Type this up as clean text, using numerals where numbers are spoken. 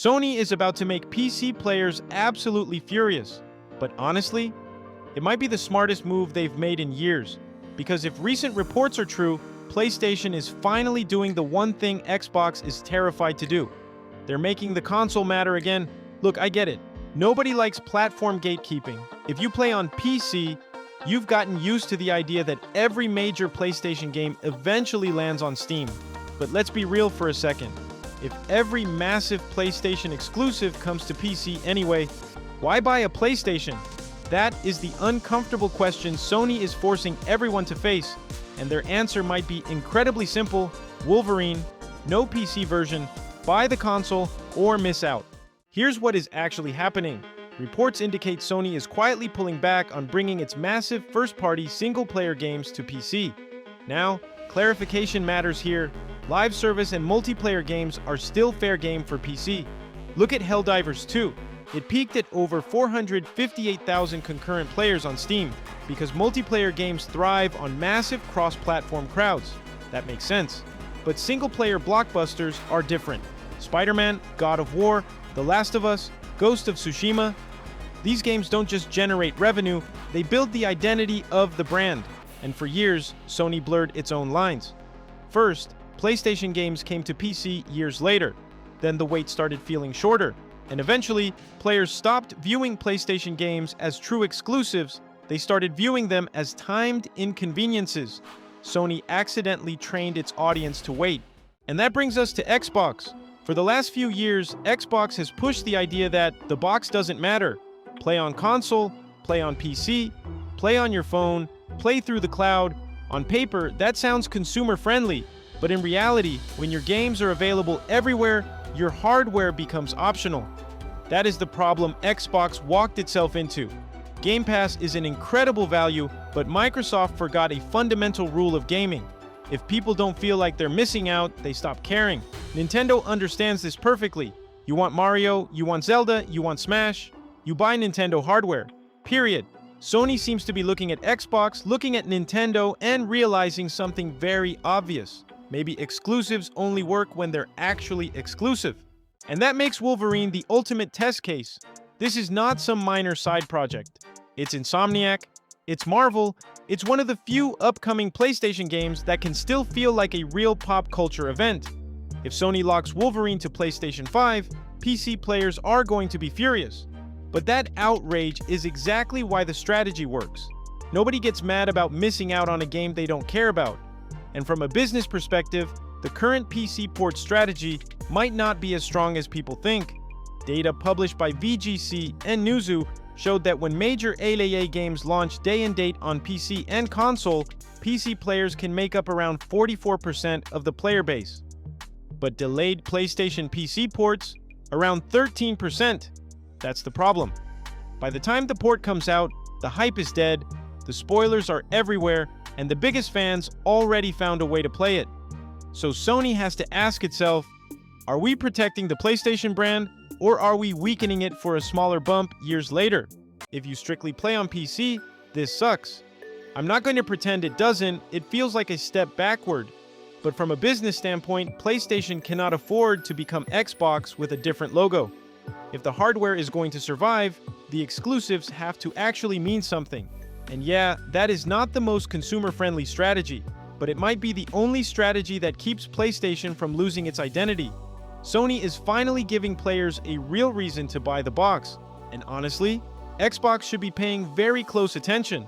Sony is about to make PC players absolutely furious. But honestly, it might be the smartest move they've made in years. Because if recent reports are true, PlayStation is finally doing the one thing Xbox is terrified to do. They're making the console matter again. Look, I get it. Nobody likes platform gatekeeping. If you play on PC, you've gotten used to the idea that every major PlayStation game eventually lands on Steam. But let's be real for a second. If every massive PlayStation exclusive comes to PC anyway, why buy a PlayStation? That is the uncomfortable question Sony is forcing everyone to face, and their answer might be incredibly simple: Wolverine, no PC version, buy the console, or miss out. Here's what is actually happening. Reports indicate Sony is quietly pulling back on bringing its massive first-party single-player games to PC. Now, clarification matters here. Live service and multiplayer games are still fair game for PC. Look at Helldivers 2. It peaked at over 458,000 concurrent players on Steam because multiplayer games thrive on massive cross-platform crowds. That makes sense. But single-player blockbusters are different. Spider-Man, God of War, The Last of Us, Ghost of Tsushima. These games don't just generate revenue, they build the identity of the brand. And for years, Sony blurred its own lines. First, PlayStation games came to PC years later. Then the wait started feeling shorter. And eventually, players stopped viewing PlayStation games as true exclusives. They started viewing them as timed inconveniences. Sony accidentally trained its audience to wait. And that brings us to Xbox. For the last few years, Xbox has pushed the idea that the box doesn't matter. Play on console, play on PC, play on your phone, play through the cloud. On paper, that sounds consumer-friendly. But in reality, when your games are available everywhere, your hardware becomes optional. That is the problem Xbox walked itself into. Game Pass is an incredible value, but Microsoft forgot a fundamental rule of gaming. If people don't feel like they're missing out, they stop caring. Nintendo understands this perfectly. You want Mario, you want Zelda, you want Smash, you buy Nintendo hardware. Period. Sony seems to be looking at Xbox, looking at Nintendo, and realizing something very obvious. Maybe exclusives only work when they're actually exclusive. And that makes Wolverine the ultimate test case. This is not some minor side project. It's Insomniac, it's Marvel, it's one of the few upcoming PlayStation games that can still feel like a real pop culture event. If Sony locks Wolverine to PlayStation 5, PC players are going to be furious. But that outrage is exactly why the strategy works. Nobody gets mad about missing out on a game they don't care about. And from a business perspective, the current PC port strategy might not be as strong as people think. Data published by VGC and Newzoo showed that when major AAA games launch day and date on PC and console, PC players can make up around 44% of the player base. But delayed PlayStation PC ports, around 13%. That's the problem. By the time the port comes out, the hype is dead, the spoilers are everywhere, and the biggest fans already found a way to play it. So Sony has to ask itself, are we protecting the PlayStation brand, or are we weakening it for a smaller bump years later? If you strictly play on PC, this sucks. I'm not going to pretend it doesn't, it feels like a step backward. But from a business standpoint, PlayStation cannot afford to become Xbox with a different logo. If the hardware is going to survive, the exclusives have to actually mean something. And yeah, that is not the most consumer-friendly strategy, but it might be the only strategy that keeps PlayStation from losing its identity. Sony is finally giving players a real reason to buy the box. And honestly, Xbox should be paying very close attention.